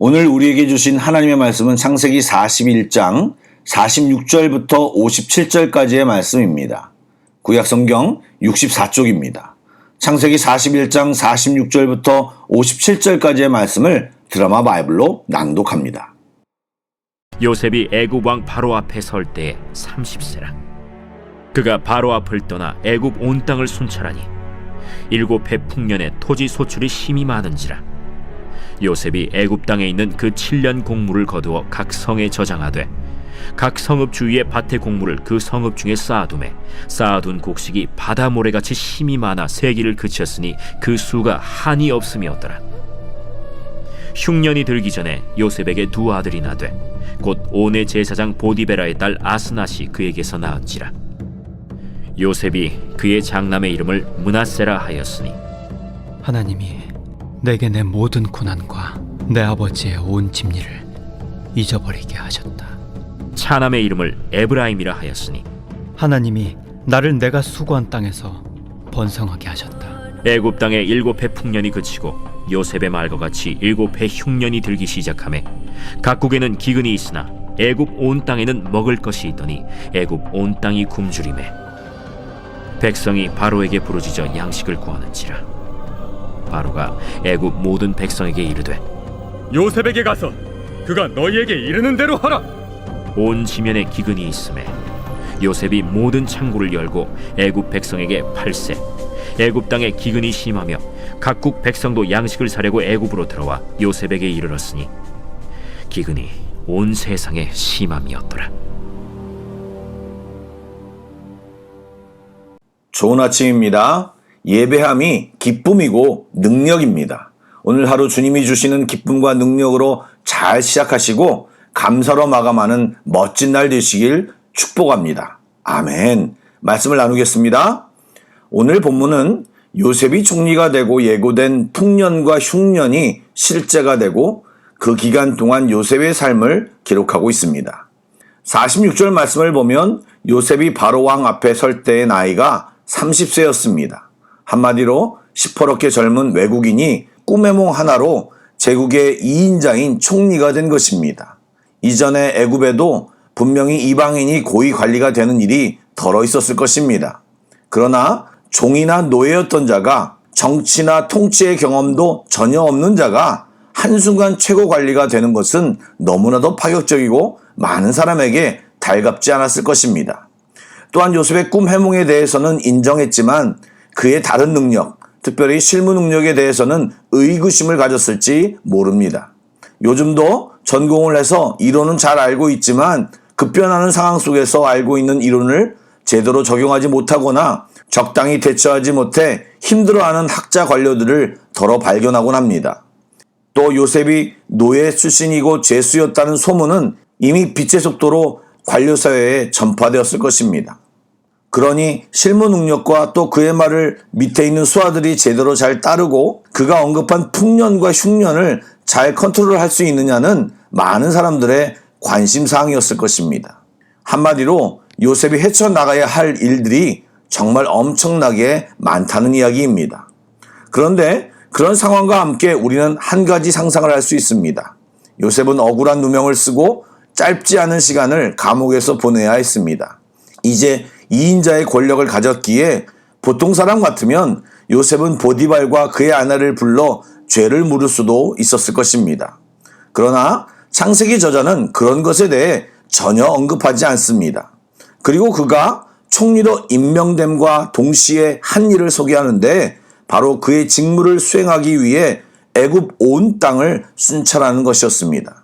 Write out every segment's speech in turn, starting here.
오늘 우리에게 주신 하나님의 말씀은 창세기 41장 46절부터 57절까지의 말씀입니다. 구약성경 64쪽입니다. 창세기 41장 46절부터 57절까지의 말씀을 드라마 바이블로 낭독합니다. 요셉이 애굽 왕 바로 앞에 설 때에 30세라. 그가 바로 앞을 떠나 애굽 온 땅을 순찰하니 7해 풍년에 토지 소출이 심히 많은지라. 요셉이 애굽 땅에 있는 그 7년 곡물을 거두어 각 성에 저장하되 각 성읍 주위의 밭의 곡물을 그 성읍 중에 쌓아두매 쌓아둔 곡식이 바다 모래같이 심히 많아 세기를 그쳤으니 그 수가 한이 없음이었더라. 흉년이 들기 전에 요셉에게 두 아들이 나되 곧 온의 제사장 보디베라의 딸 아스낫이 그에게서 낳은지라. 요셉이 그의 장남의 이름을 므낫세라 하였으니 하나님이 내게 내 모든 고난과 내 아버지의 온 집리를 잊어버리게 하셨다. 차남의 이름을 에브라임이라 하였으니 하나님이 나를 내가 수고한 땅에서 번성하게 하셨다. 애굽 땅에 7해 풍년이 그치고 요셉의 말과 같이 7해 흉년이 들기 시작하매 각국에는 기근이 있으나 애굽 온 땅에는 먹을 것이 있더니 애굽 온 땅이 굶주리매 백성이 바로에게 부르짖어 양식을 구하는지라. 바로가 애굽 모든 백성에게 이르되 요셉에게 가서 그가 너희에게 이르는 대로 하라. 온 지면에 기근이 있음에 요셉이 모든 창고를 열고 애굽 백성에게 팔세. 애굽 땅에 기근이 심하며 각국 백성도 양식을 사려고 애굽으로 들어와 요셉에게 이르렀으니 기근이 온 세상에 심함이었더라. 좋은 아침입니다. 예배함이 기쁨이고 능력입니다. 오늘 하루 주님이 주시는 기쁨과 능력으로 잘 시작하시고 감사로 마감하는 멋진 날 되시길 축복합니다. 아멘. 말씀을 나누겠습니다. 오늘 본문은 요셉이 총리가 되고 예고된 풍년과 흉년이 실제가 되고 그 기간 동안 요셉의 삶을 기록하고 있습니다. 46절 말씀을 보면 요셉이 바로 왕 앞에 설 때의 나이가 30세였습니다. 한마디로 시퍼렇게 젊은 외국인이 꿈의 몽 하나로 제국의 2인자인 총리가 된 것입니다. 이전에 애굽에도 분명히 이방인이 고위 관리가 되는 일이 덜어 있었을 것입니다. 그러나 종이나 노예였던 자가 정치나 통치의 경험도 전혀 없는 자가 한순간 최고 관리가 되는 것은 너무나도 파격적이고 많은 사람에게 달갑지 않았을 것입니다. 또한 요셉의 꿈 해몽에 대해서는 인정했지만 그의 다른 능력, 특별히 실무 능력에 대해서는 의구심을 가졌을지 모릅니다. 요즘도 전공을 해서 이론은 잘 알고 있지만 급변하는 상황 속에서 알고 있는 이론을 제대로 적용하지 못하거나 적당히 대처하지 못해 힘들어하는 학자 관료들을 덜어 발견하곤 합니다. 또 요셉이 노예 출신이고 죄수였다는 소문은 이미 빛의 속도로 관료사회에 전파되었을 것입니다. 그러니 실무 능력과 또 그의 말을 밑에 있는 수하들이 제대로 잘 따르고 그가 언급한 풍년과 흉년을 잘 컨트롤할 수 있느냐는 많은 사람들의 관심사항이었을 것입니다. 한마디로 요셉이 헤쳐나가야 할 일들이 정말 엄청나게 많다는 이야기입니다. 그런데 그런 상황과 함께 우리는 한 가지 상상을 할 수 있습니다. 요셉은 억울한 누명을 쓰고 짧지 않은 시간을 감옥에서 보내야 했습니다. 이제 2인자의 권력을 가졌기에 보통 사람 같으면 요셉은 보디발과 그의 아내를 불러 죄를 물을 수도 있었을 것입니다. 그러나 창세기 저자는 그런 것에 대해 전혀 언급하지 않습니다. 그리고 그가 총리로 임명됨과 동시에 한 일을 소개하는데 바로 그의 직무를 수행하기 위해 애굽 온 땅을 순찰하는 것이었습니다.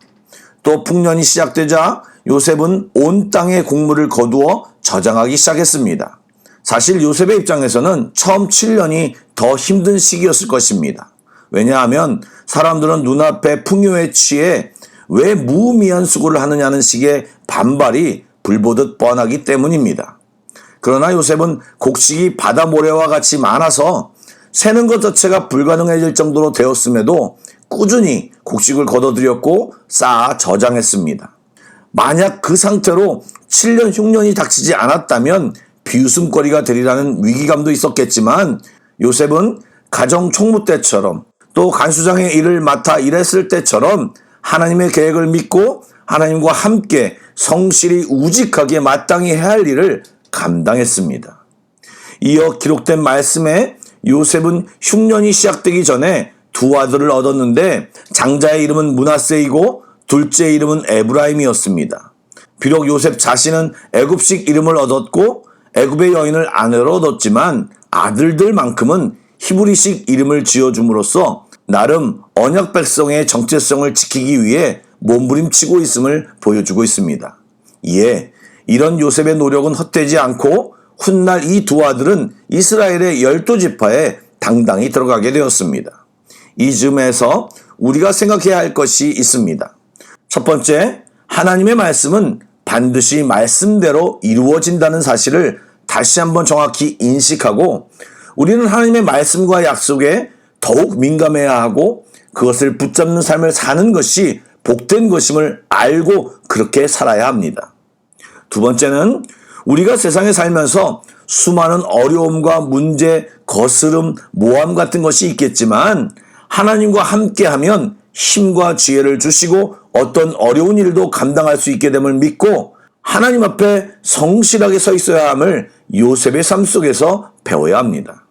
또 풍년이 시작되자 요셉은 온 땅의 곡물을 거두어 저장하기 시작했습니다. 사실 요셉의 입장에서는 처음 7년이 더 힘든 시기였을 것입니다. 왜냐하면 사람들은 눈앞에 풍요에 취해 왜 무의미한 수고를 하느냐는 식의 반발이 불보듯 뻔하기 때문입니다. 그러나 요셉은 곡식이 바다 모래와 같이 많아서 세는 것 자체가 불가능해질 정도로 되었음에도 꾸준히 곡식을 거둬들였고 쌓아 저장했습니다. 만약 그 상태로 7년 흉년이 닥치지 않았다면 비웃음거리가 되리라는 위기감도 있었겠지만 요셉은 가정 총무 때처럼 또 간수장의 일을 맡아 일했을 때처럼 하나님의 계획을 믿고 하나님과 함께 성실히 우직하게 마땅히 해야 할 일을 감당했습니다. 이어 기록된 말씀에 요셉은 흉년이 시작되기 전에 두 아들을 얻었는데 장자의 이름은 므낫세이고 둘째 이름은 에브라임이었습니다. 비록 요셉 자신은 애굽식 이름을 얻었고 애굽의 여인을 아내로 얻었지만 아들들만큼은 히브리식 이름을 지어줌으로써 나름 언약 백성의 정체성을 지키기 위해 몸부림치고 있음을 보여주고 있습니다. 이에 이런 요셉의 노력은 헛되지 않고 훗날 이 두 아들은 이스라엘의 12지파에 당당히 들어가게 되었습니다. 이 즈음에서 우리가 생각해야 할 것이 있습니다. 첫 번째, 하나님의 말씀은 반드시 말씀대로 이루어진다는 사실을 다시 한번 정확히 인식하고 우리는 하나님의 말씀과 약속에 더욱 민감해야 하고 그것을 붙잡는 삶을 사는 것이 복된 것임을 알고 그렇게 살아야 합니다. 두 번째는 우리가 세상에 살면서 수많은 어려움과 문제, 거스름, 모함 같은 것이 있겠지만 하나님과 함께하면 힘과 지혜를 주시고 어떤 어려운 일도 감당할 수 있게 됨을 믿고 하나님 앞에 성실하게 서 있어야 함을 요셉의 삶 속에서 배워야 합니다.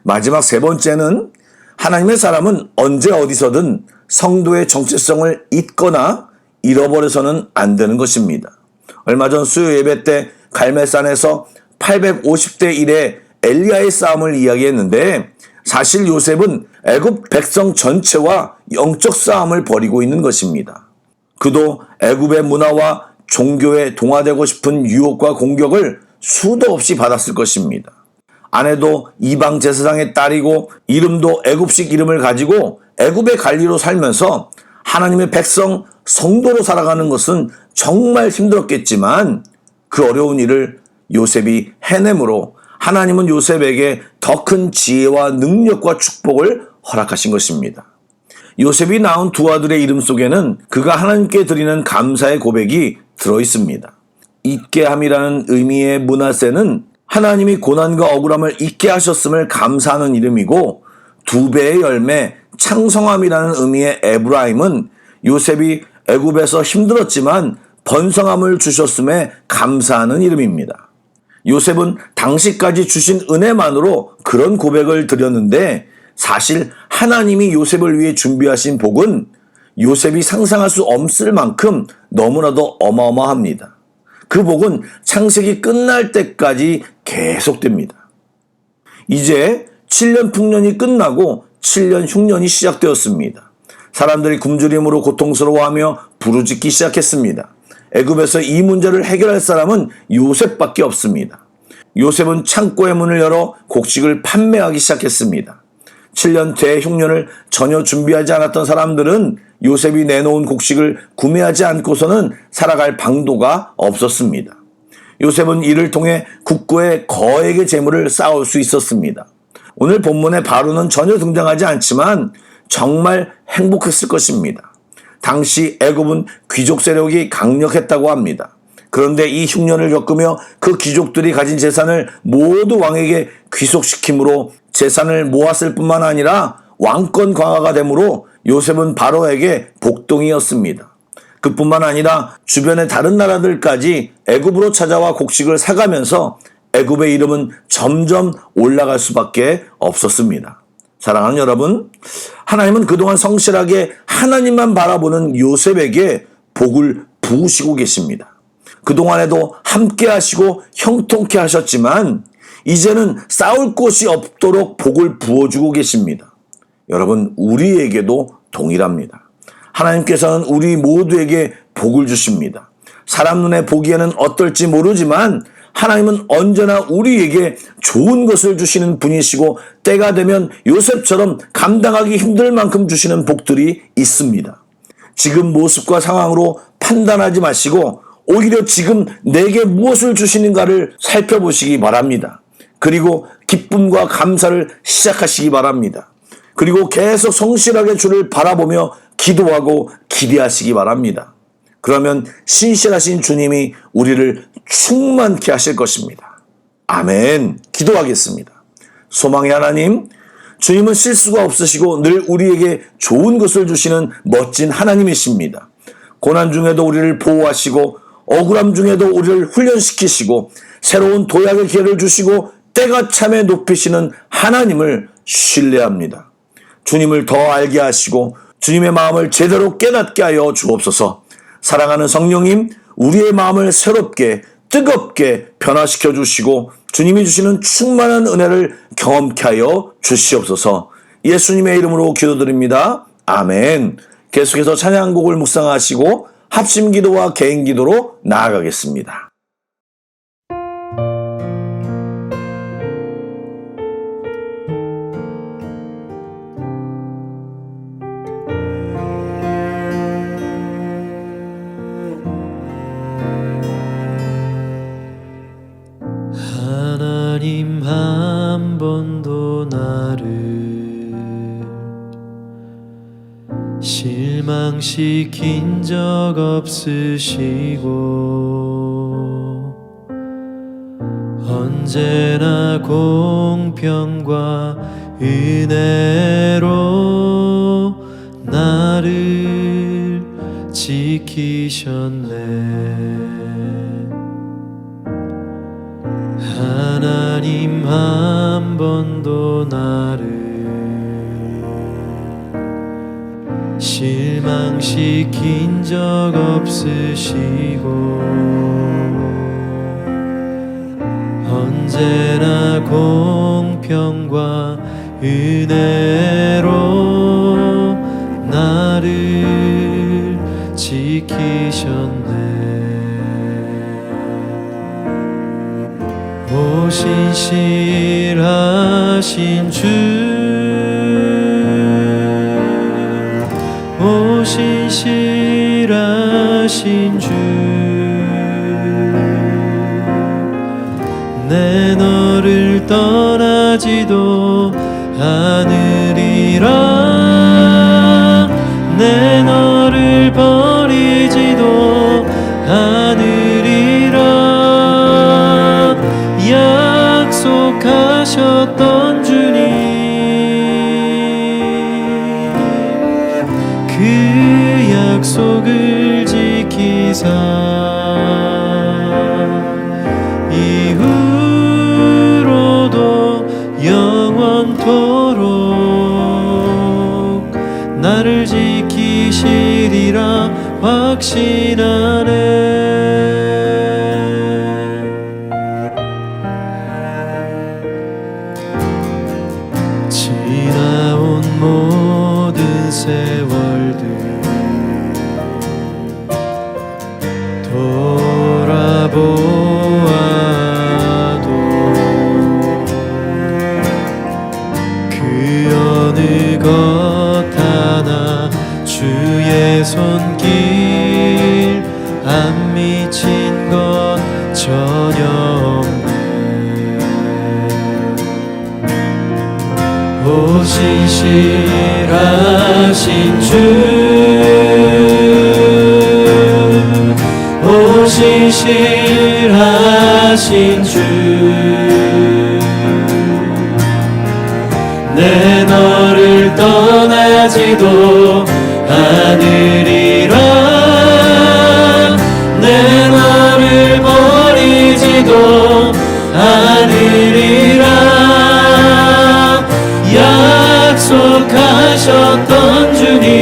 마지막 세 번째는 하나님의 사람은 언제 어디서든 성도의 정체성을 잊거나 잃어버려서는 안 되는 것입니다. 얼마 전 수요 예배 때 갈멜산에서 850대 1의 엘리야의 싸움을 이야기했는데 사실 요셉은 애굽 백성 전체와 영적 싸움을 벌이고 있는 것입니다. 그도 애굽의 문화와 종교에 동화되고 싶은 유혹과 공격을 수도 없이 받았을 것입니다. 아내도 이방 제사장의 딸이고 이름도 애굽식 이름을 가지고 애굽의 관리로 살면서 하나님의 백성 성도로 살아가는 것은 정말 힘들었겠지만 그 어려운 일을 요셉이 해내므로 하나님은 요셉에게 더 큰 지혜와 능력과 축복을 허락하신 것입니다. 요셉이 낳은 두 아들의 이름 속에는 그가 하나님께 드리는 감사의 고백이 들어있습니다. 잊게 함이라는 의미의 므낫세는 하나님이 고난과 억울함을 잊게 하셨음을 감사하는 이름이고 두 배의 열매 창성함이라는 의미의 에브라임은 요셉이 애굽에서 힘들었지만 번성함을 주셨음에 감사하는 이름입니다. 요셉은 당시까지 주신 은혜만으로 그런 고백을 드렸는데 사실 하나님이 요셉을 위해 준비하신 복은 요셉이 상상할 수 없을 만큼 너무나도 어마어마합니다. 그 복은 창세기 끝날 때까지 계속됩니다. 이제 7년 풍년이 끝나고 7년 흉년이 시작되었습니다. 사람들이 굶주림으로 고통스러워하며 부르짖기 시작했습니다. 애굽에서 이 문제를 해결할 사람은 요셉밖에 없습니다. 요셉은 창고의 문을 열어 곡식을 판매하기 시작했습니다. 7년 대흉년을 전혀 준비하지 않았던 사람들은 요셉이 내놓은 곡식을 구매하지 않고서는 살아갈 방도가 없었습니다. 요셉은 이를 통해 국고에 거액의 재물을 쌓을 수 있었습니다. 오늘 본문의 바로는 전혀 등장하지 않지만 정말 행복했을 것입니다. 당시 애굽은 귀족 세력이 강력했다고 합니다. 그런데 이 흉년을 겪으며 그 귀족들이 가진 재산을 모두 왕에게 귀속시킴으로 재산을 모았을 뿐만 아니라 왕권 강화가 되므로 요셉은 바로에게 복동이었습니다. 그뿐만 아니라 주변의 다른 나라들까지 애굽으로 찾아와 곡식을 사가면서 애굽의 이름은 점점 올라갈 수밖에 없었습니다. 사랑하는 여러분, 하나님은 그동안 성실하게 하나님만 바라보는 요셉에게 복을 부으시고 계십니다. 그동안에도 함께 하시고 형통케 하셨지만 이제는 싸울 곳이 없도록 복을 부어주고 계십니다. 여러분, 우리에게도 동일합니다. 하나님께서는 우리 모두에게 복을 주십니다. 사람 눈에 보기에는 어떨지 모르지만 하나님은 언제나 우리에게 좋은 것을 주시는 분이시고 때가 되면 요셉처럼 감당하기 힘들 만큼 주시는 복들이 있습니다. 지금 모습과 상황으로 판단하지 마시고 오히려 지금 내게 무엇을 주시는가를 살펴보시기 바랍니다. 그리고 기쁨과 감사를 시작하시기 바랍니다. 그리고 계속 성실하게 주를 바라보며 기도하고 기대하시기 바랍니다. 그러면 신실하신 주님이 우리를 충만케 하실 것입니다. 아멘. 기도하겠습니다. 소망의 하나님, 주님은 실수가 없으시고 늘 우리에게 좋은 것을 주시는 멋진 하나님이십니다. 고난 중에도 우리를 보호하시고 억울함 중에도 우리를 훈련시키시고 새로운 도약의 기회를 주시고 때가 참에 높이시는 하나님을 신뢰합니다. 주님을 더 알게 하시고 주님의 마음을 제대로 깨닫게 하여 주옵소서. 사랑하는 성령님, 우리의 마음을 새롭게 뜨겁게 변화시켜 주시고 주님이 주시는 충만한 은혜를 경험케 하여 주시옵소서. 예수님의 이름으로 기도드립니다. 아멘. 계속해서 찬양곡을 묵상하시고 합심기도와 개인기도로 나아가겠습니다. 하나님 한 번도 나를 실망시킨 적 없으시고 언제나 공평과 은혜로 나를 지키셨네. 하나님 한 번도 나를 실망시킨 적 없으시고 언제나 공평과 은혜로 나를 지키셨네. 오신실하신 주, 오신실하신 주, 내 너를 떠나지도 않으리라. 내 너를 버리지도 않으리라. 약속하셨던 주님, 그 약속을 지키사 이후로도 영원토록 나를 지키시리라 확신하네. 지나온 모든 세월들 돌아보아도 그 어느 것 하나 주의 손길 안 미친 것 전혀 없네. 오신실하신 주, 오신실하신 주, 내 너를 떠나지도 않으리라. 내 너를 버리지도 않으리라. 약속하셨던 주님,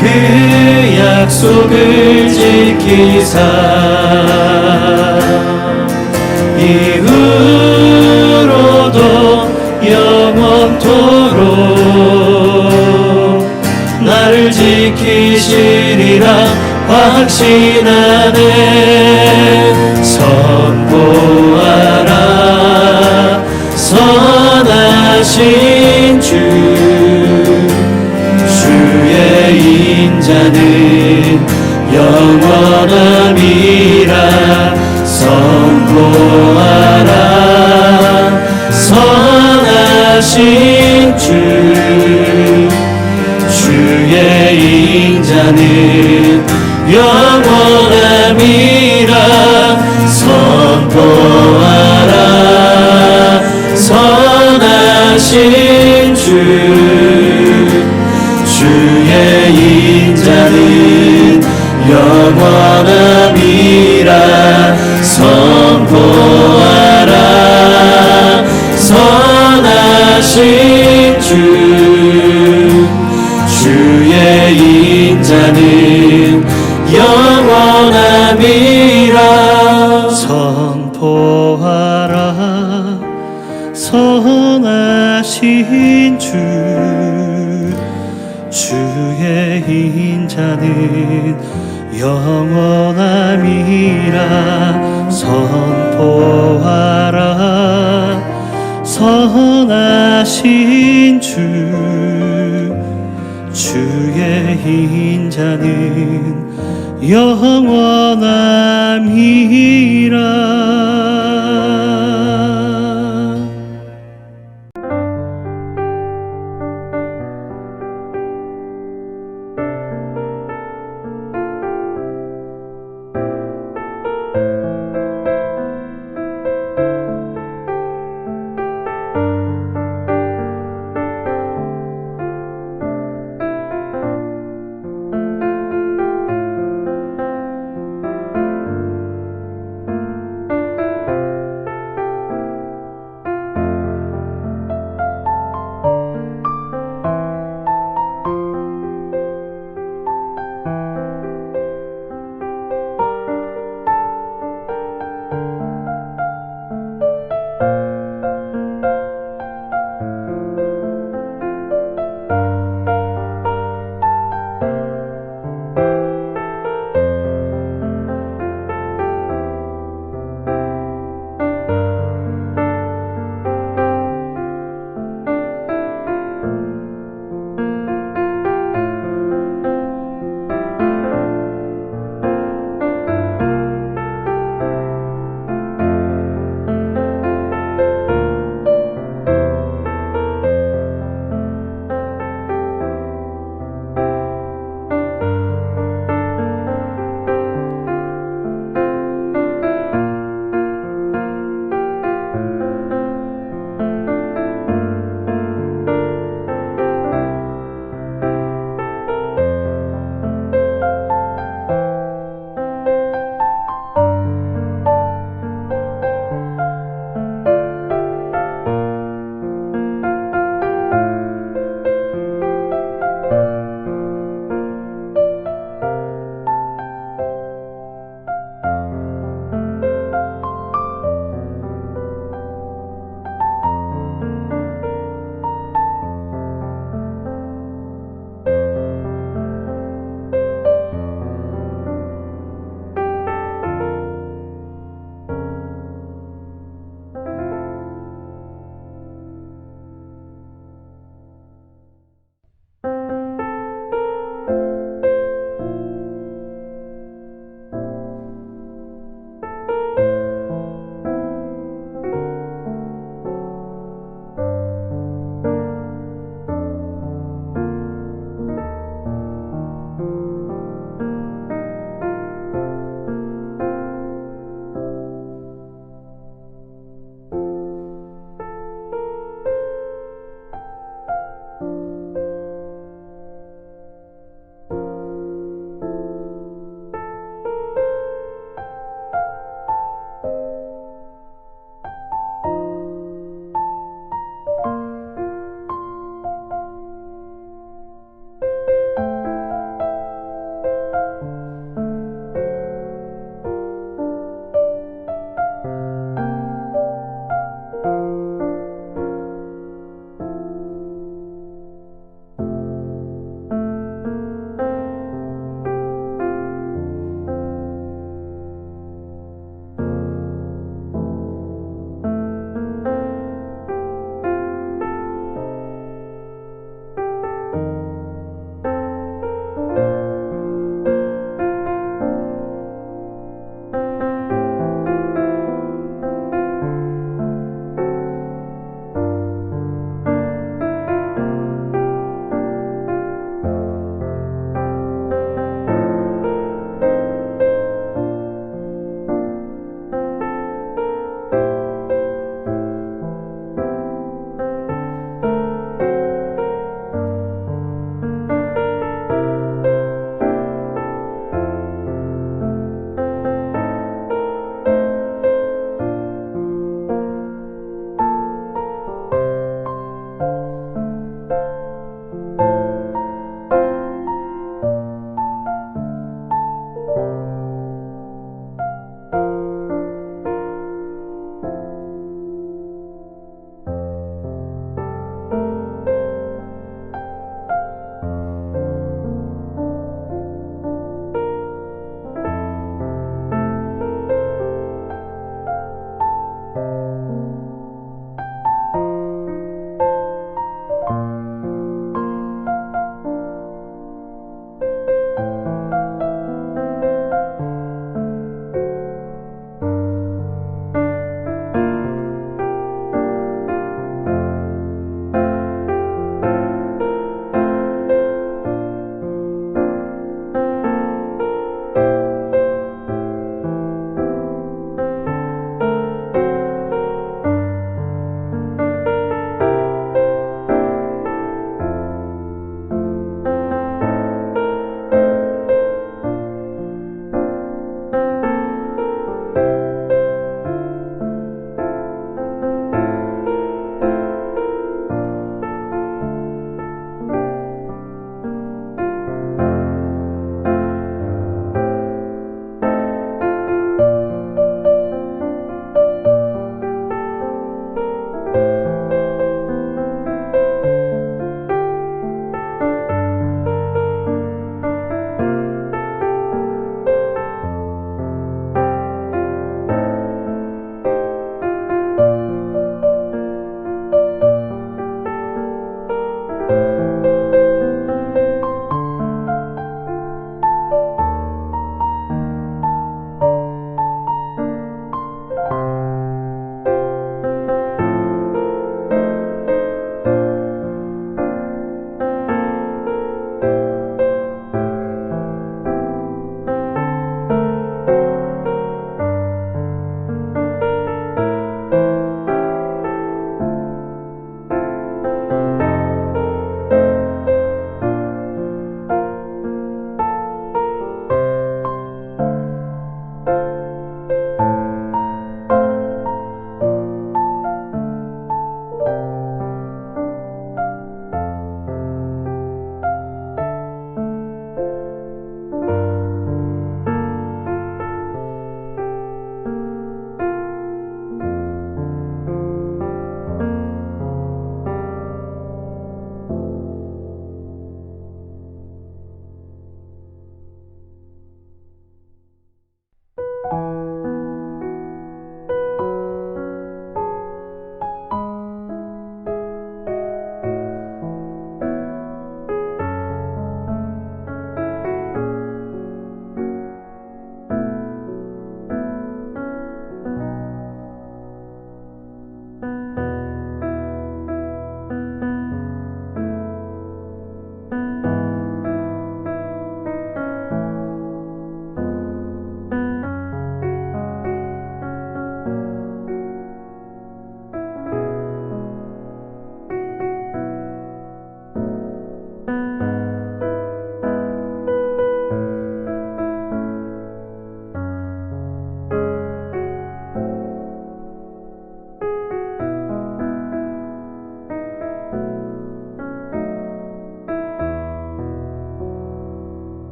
그 약속을 지키사 이후로도 영원토록 나를 지키시리라 확신하네. 선포하라 선하신 주, 주의 인자는 영원함이라. 선포하라 선하신 주, 주의 인자는 영원함이라. 선포하라 선하신 주의 인자는 영원함이라 선포하라. 선하신 주의 인자는 영원함이라. 선포하라. 선하신 주의 인자는 영원함이라. 선포하라. 선하신 주의 인자는 영원함이라.